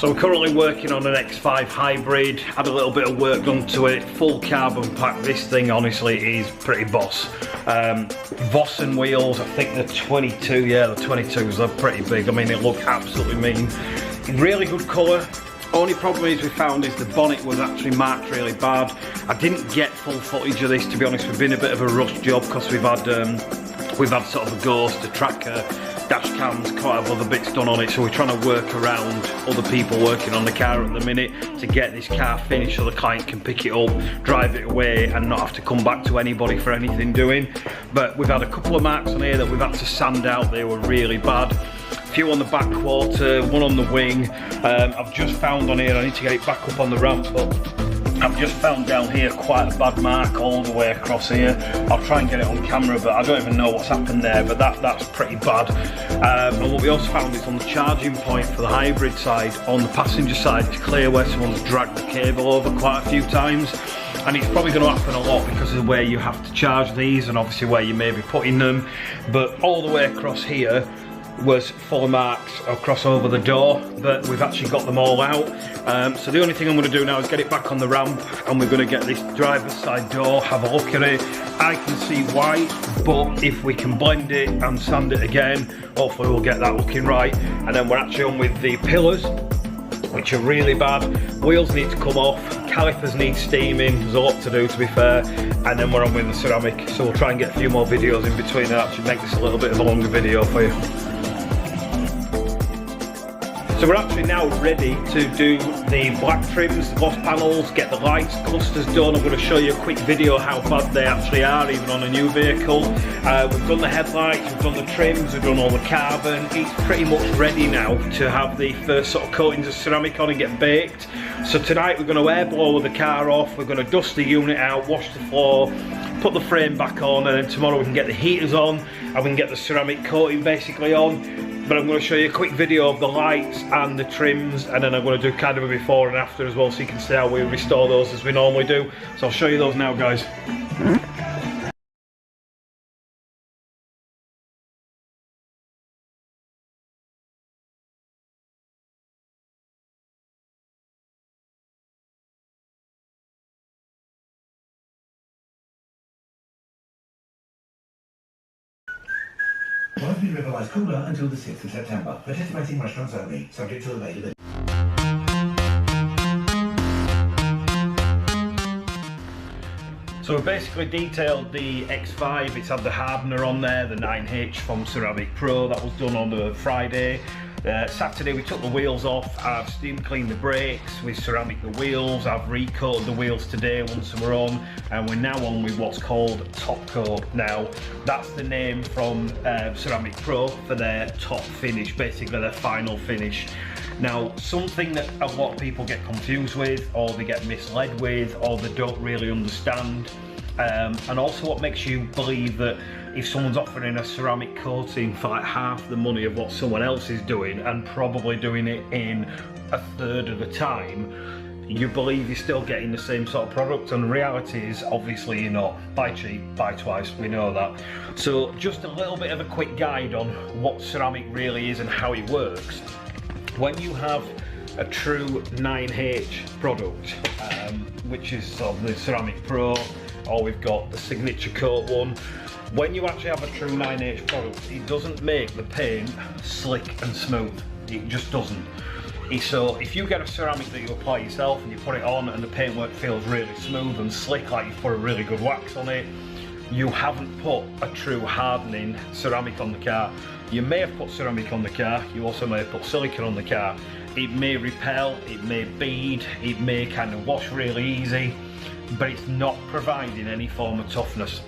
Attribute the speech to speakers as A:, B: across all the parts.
A: So we're currently working on an X5 hybrid, had a little bit of work done to it, full carbon pack. This thing honestly is pretty boss. Vossen wheels, I think they're 22, yeah the 22s, they're pretty big. I mean it looked absolutely mean. Really good colour. Only problem is we found is the bonnet was actually marked really bad. I didn't get full footage of this, to be honest. We've been a bit of a rush job because we've had sort of a ghost, a tracker, dash cams, quite a lot of other bits done on it, so we're trying to work around other people working on the car at the minute to get this car finished so the client can pick it up, drive it away and not have to come back to anybody for anything doing. But we've had a couple of marks on here that we've had to sand out. They were really bad. A few on the back quarter, one on the wing. I've just found on here, I need to get it back up on the ramp, but I've just found down here quite a bad mark all the way across here. I'll try and get it on camera, but I don't even know what's happened there, but that's pretty bad. And what we also found is on the charging point for the hybrid side, on the passenger side, it's clear where someone's dragged the cable over quite a few times. And it's probably going to happen a lot because of where you have to charge these and obviously where you may be putting them. But all the way across here was full of marks across over the door, but we've actually got them all out. So the only thing I'm going to do now is get it back on the ramp, and we're going to get this driver's side door, have a look at it. I can see white, but if we can blend it and sand it again, hopefully we'll get that looking right. And then we're actually on with the pillars, which are really bad. Wheels need to come off, calipers need steaming, there's a lot to do to be fair, and then we're on with the ceramic. So we'll try and get a few more videos in between and actually make this a little bit of a longer video for you. So we're actually now ready to do the black trims, the gloss panels, get the lights, clusters done. I'm going to show you a quick video how bad they actually are, even on a new vehicle. We've done the headlights, we've done the trims, we've done all the carbon. It's pretty much ready now to have the first sort of coatings of ceramic on and get baked. So tonight we're going to air blow the car off, we're going to dust the unit out, wash the floor, put the frame back on, and then tomorrow we can get the heaters on and we can get the ceramic coating basically on. But I'm going to show you a quick video of the lights and the trims, and then I'm going to do kind of a before and after as well, so you can see how we restore those as we normally do. So I'll show you those now, guys.
B: Won't be revised cooler until the 6th of September. Participating restaurants only, subject to availability.
A: So we basically detailed the X5, it's had the hardener on there, the 9H from Ceramic Pro, that was done on the Friday. Saturday we took the wheels off, I've steam cleaned the brakes, we ceramic the wheels, I've recoated the wheels today once we're on, and we're now on with what's called top coat. Now that's the name from Ceramic Pro for their top finish, basically their final finish. Now something that a lot of people get confused with, or they get misled with, or they don't really understand, and also what makes you believe that if someone's offering a ceramic coating for like half the money of what someone else is doing and probably doing it in a third of the time, you believe you're still getting the same sort of product, and the reality is obviously you're not. Buy cheap, buy twice, we know that. So just a little bit of a quick guide on what ceramic really is and how it works. When you have a true 9H product, which is sort of the Ceramic Pro, or we've got the Signature Coat one, when you actually have a true 9H product, it doesn't make the paint slick and smooth. It just doesn't. So if you get a ceramic that you apply yourself and you put it on and the paintwork feels really smooth and slick, like you've put a really good wax on it, you haven't put a true hardening ceramic on the car. You may have put ceramic on the car, you also may have put silicone on the car. It may repel, it may bead, it may kind of wash really easy, but it's not providing any form of toughness.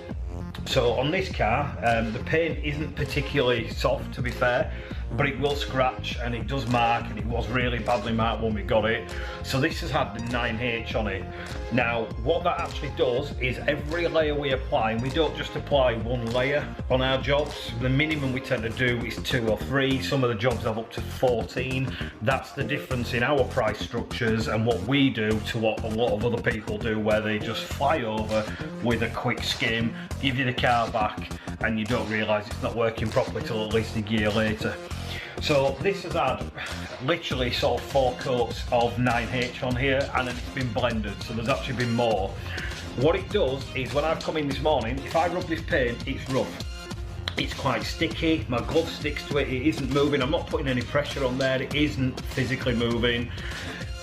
A: So on this car, the paint isn't particularly soft, to be fair, but it will scratch and it does mark, and it was really badly marked when we got it. So this has had the 9H on it. Now what that actually does is every layer we apply, and we don't just apply one layer on our jobs, the minimum we tend to do is 2 or 3, some of the jobs have up to 14. That's the difference in our price structures and what we do to what a lot of other people do, where they just fly over with a quick skim, give you the car back, and you don't realise it's not working properly till at least a year later. So this has had literally sort of 4 coats of 9H on here, and then it's been blended, so there's actually been more. What it does is when I've come in this morning, if I rub this paint, it's rough. It's quite sticky, my glove sticks to it, it isn't moving, I'm not putting any pressure on there, it isn't physically moving.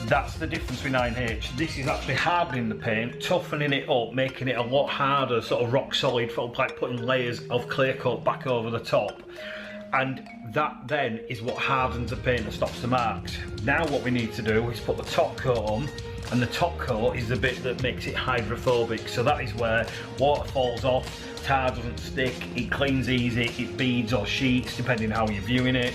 A: That's the difference with 9H. This is actually hardening the paint, toughening it up, making it a lot harder, sort of rock solid, like putting layers of clear coat back over the top. And that then is what hardens the paint and stops the marks. Now what we need to do is put the top coat on, and the top coat is the bit that makes it hydrophobic. So that is where water falls off, tar doesn't stick, it cleans easy, it beads or sheets depending how you're viewing it,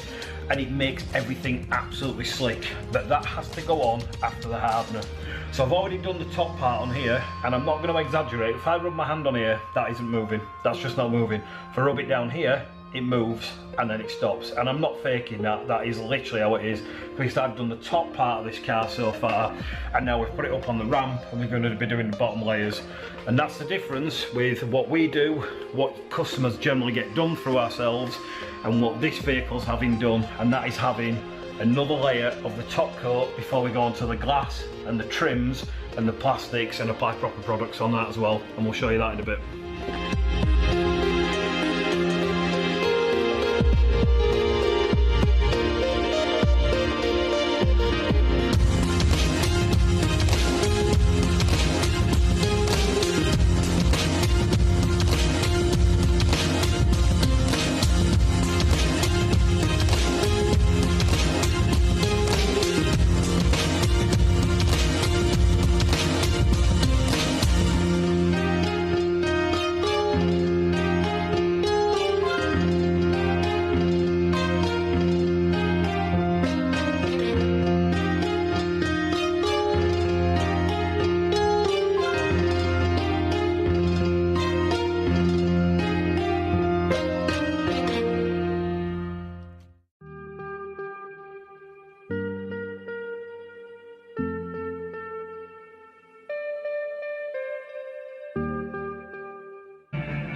A: and it makes everything absolutely slick. But that has to go on after the hardener. So I've already done the top part on here, and I'm not going to exaggerate. If I rub my hand on here, that isn't moving, that's just not moving. If I rub it down here, it moves and then it stops, and I'm not faking that, that is literally how it is, because I've done the top part of this car so far, and now we've put it up on the ramp and we're going to be doing the bottom layers. And that's the difference with what we do, what customers generally get done through ourselves, and what this vehicle's having done, and that is having another layer of the top coat before we go onto the glass and the trims and the plastics, and apply proper products on that as well, and we'll show you that in a bit.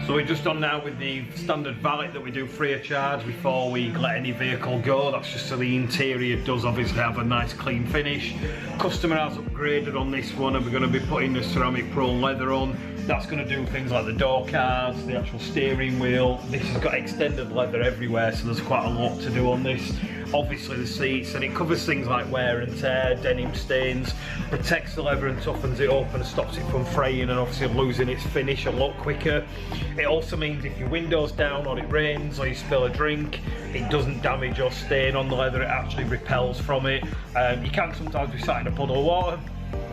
A: So we're just on now with the standard valet that we do free of charge before we let any vehicle go. That's just so the interior does obviously have a nice clean finish. Customer has upgraded on this one, and we're going to be putting the ceramic pro leather on. That's going to do things like the door cards, the actual steering wheel. This has got extended leather everywhere, so there's quite a lot to do on this. Obviously the seats, and it covers things like wear and tear, denim stains, protects the leather and toughens it up and stops it from fraying and obviously losing its finish a lot quicker. It also means if your window's down or it rains or you spill a drink, it doesn't damage or stain on the leather, it actually repels from it. You can sometimes be sat in a puddle of water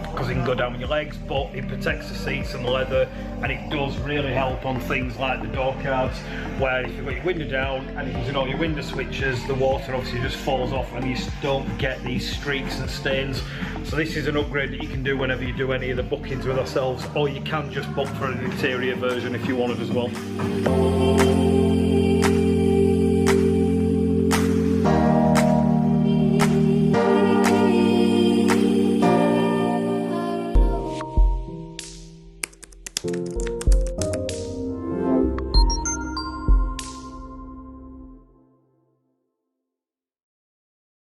A: because it can go down with your legs, but it protects the seats and the leather, and it does really help on things like the door cards, where if you've got your window down and you're using all your window switches, the water obviously just falls off and you don't get these streaks and stains. So this is an upgrade that you can do whenever you do any of the bookings with ourselves, or you can just book for an interior version if you wanted as well.